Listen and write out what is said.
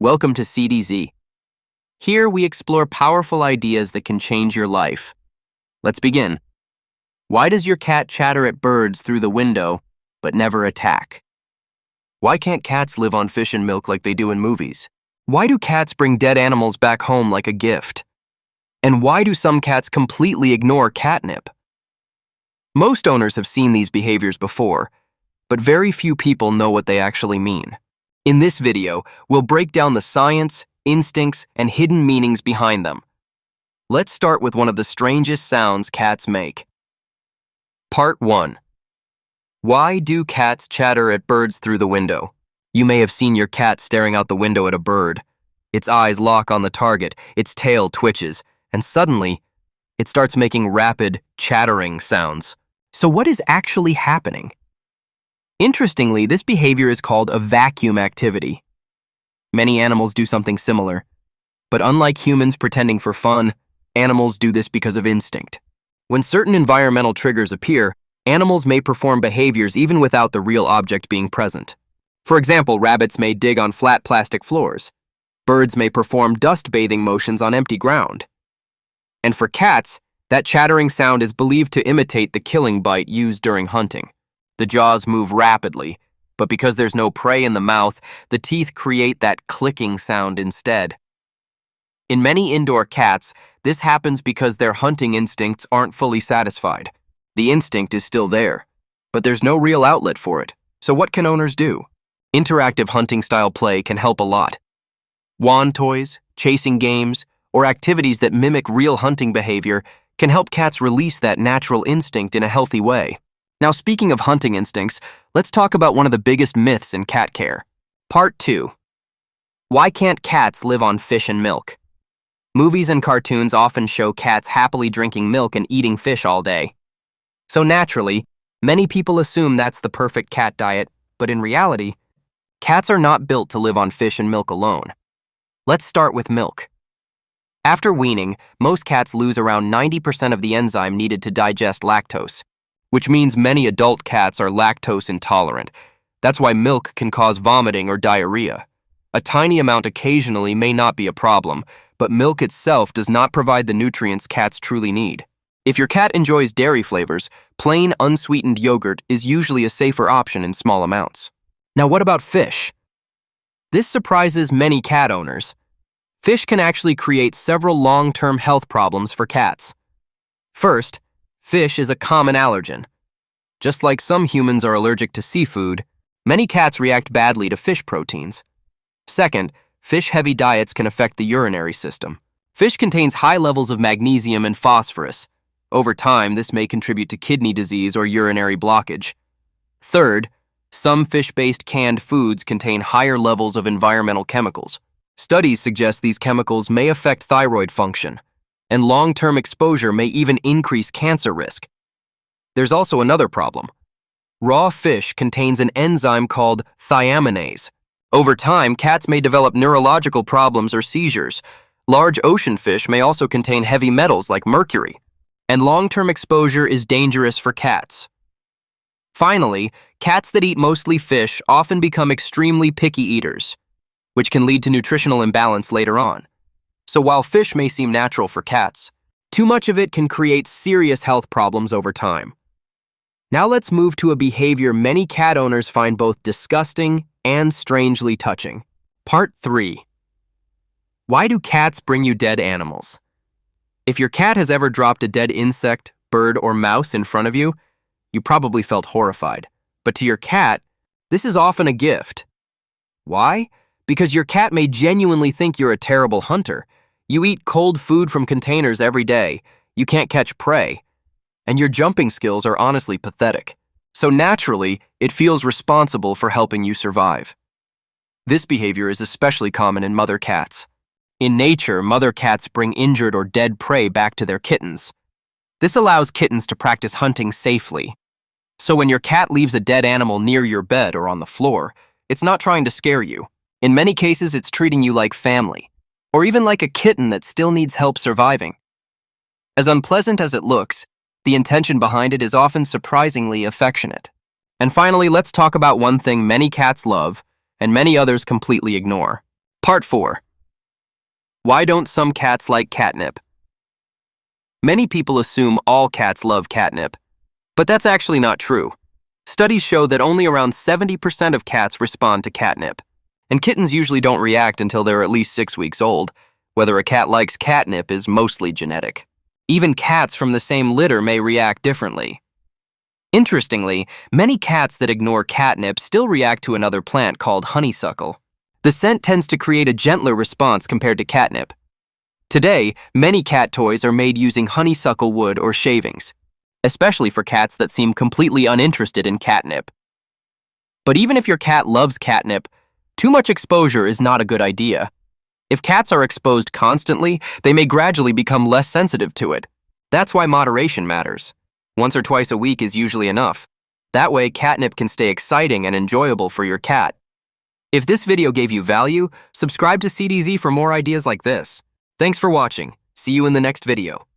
Welcome to CDZ. Here we explore powerful ideas that can change your life. Let's begin. Why does your cat chatter at birds through the window, but never attack? Why can't cats live on fish and milk like they do in movies? Why do cats bring dead animals back home like a gift? And why do some cats completely ignore catnip? Most owners have seen these behaviors before, but very few people know what they actually mean. In this video, we'll break down the science, instincts, and hidden meanings behind them. Let's start with one of the strangest sounds cats make. Part 1. Why do cats chatter at birds through the window? You may have seen your cat staring out the window at a bird. Its eyes lock on the target, its tail twitches, and suddenly, it starts making rapid, chattering sounds. So what is actually happening? Interestingly, this behavior is called a vacuum activity. Many animals do something similar, but unlike humans pretending for fun, animals do this because of instinct. When certain environmental triggers appear, animals may perform behaviors even without the real object being present. For example, rabbits may dig on flat plastic floors. Birds may perform dust bathing motions on empty ground. And for cats, that chattering sound is believed to imitate the killing bite used during hunting. The jaws move rapidly, but because there's no prey in the mouth, the teeth create that clicking sound instead. In many indoor cats, this happens because their hunting instincts aren't fully satisfied. The instinct is still there, but there's no real outlet for it. So what can owners do? Interactive hunting-style play can help a lot. Wand toys, chasing games, or activities that mimic real hunting behavior can help cats release that natural instinct in a healthy way. Now, speaking of hunting instincts, let's talk about one of the biggest myths in cat care. Part 2. Why can't cats live on fish and milk? Movies and cartoons often show cats happily drinking milk and eating fish all day. So naturally, many people assume that's the perfect cat diet, but in reality, cats are not built to live on fish and milk alone. Let's start with milk. After weaning, most cats lose around 90% of the enzyme needed to digest lactose, which means many adult cats are lactose intolerant. That's why milk can cause vomiting or diarrhea. A tiny amount occasionally may not be a problem, but milk itself does not provide the nutrients cats truly need. If your cat enjoys dairy flavors, plain unsweetened yogurt is usually a safer option in small amounts. Now, what about fish? This surprises many cat owners. Fish can actually create several long-term health problems for cats. First, fish is a common allergen. Just like some humans are allergic to seafood, many cats react badly to fish proteins. Second, fish-heavy diets can affect the urinary system. Fish contains high levels of magnesium and phosphorus. Over time, this may contribute to kidney disease or urinary blockage. Third, some fish-based canned foods contain higher levels of environmental chemicals. Studies suggest these chemicals may affect thyroid function, and long-term exposure may even increase cancer risk. There's also another problem. Raw fish contains an enzyme called thiaminase. Over time, cats may develop neurological problems or seizures. Large ocean fish may also contain heavy metals like mercury, and long-term exposure is dangerous for cats. Finally, cats that eat mostly fish often become extremely picky eaters, which can lead to nutritional imbalance later on. So while fish may seem natural for cats, too much of it can create serious health problems over time. Now let's move to a behavior many cat owners find both disgusting and strangely touching. Part 3. Why do cats bring you dead animals? If your cat has ever dropped a dead insect, bird, or mouse in front of you, you probably felt horrified. But to your cat, this is often a gift. Why? Because your cat may genuinely think you're a terrible hunter. You eat cold food from containers every day, you can't catch prey, and your jumping skills are honestly pathetic. So naturally, it feels responsible for helping you survive. This behavior is especially common in mother cats. In nature, mother cats bring injured or dead prey back to their kittens. This allows kittens to practice hunting safely. So when your cat leaves a dead animal near your bed or on the floor, it's not trying to scare you. In many cases, it's treating you like family, or even like a kitten that still needs help surviving. As unpleasant as it looks, the intention behind it is often surprisingly affectionate. And finally, let's talk about one thing many cats love and many others completely ignore: Part 4. Why don't some cats like catnip? Many people assume all cats love catnip, but that's actually not true. Studies show that only around 70% of cats respond to catnip, and kittens usually don't react until they're at least 6 weeks old. Whether a cat likes catnip is mostly genetic. Even cats from the same litter may react differently. Interestingly, many cats that ignore catnip still react to another plant called honeysuckle. The scent tends to create a gentler response compared to catnip. Today, many cat toys are made using honeysuckle wood or shavings, especially for cats that seem completely uninterested in catnip. But even if your cat loves catnip, too much exposure is not a good idea. If cats are exposed constantly, they may gradually become less sensitive to it. That's why moderation matters. Once or twice a week is usually enough. That way, catnip can stay exciting and enjoyable for your cat. If this video gave you value, subscribe to CDZ for more ideas like this. Thanks for watching. See you in the next video.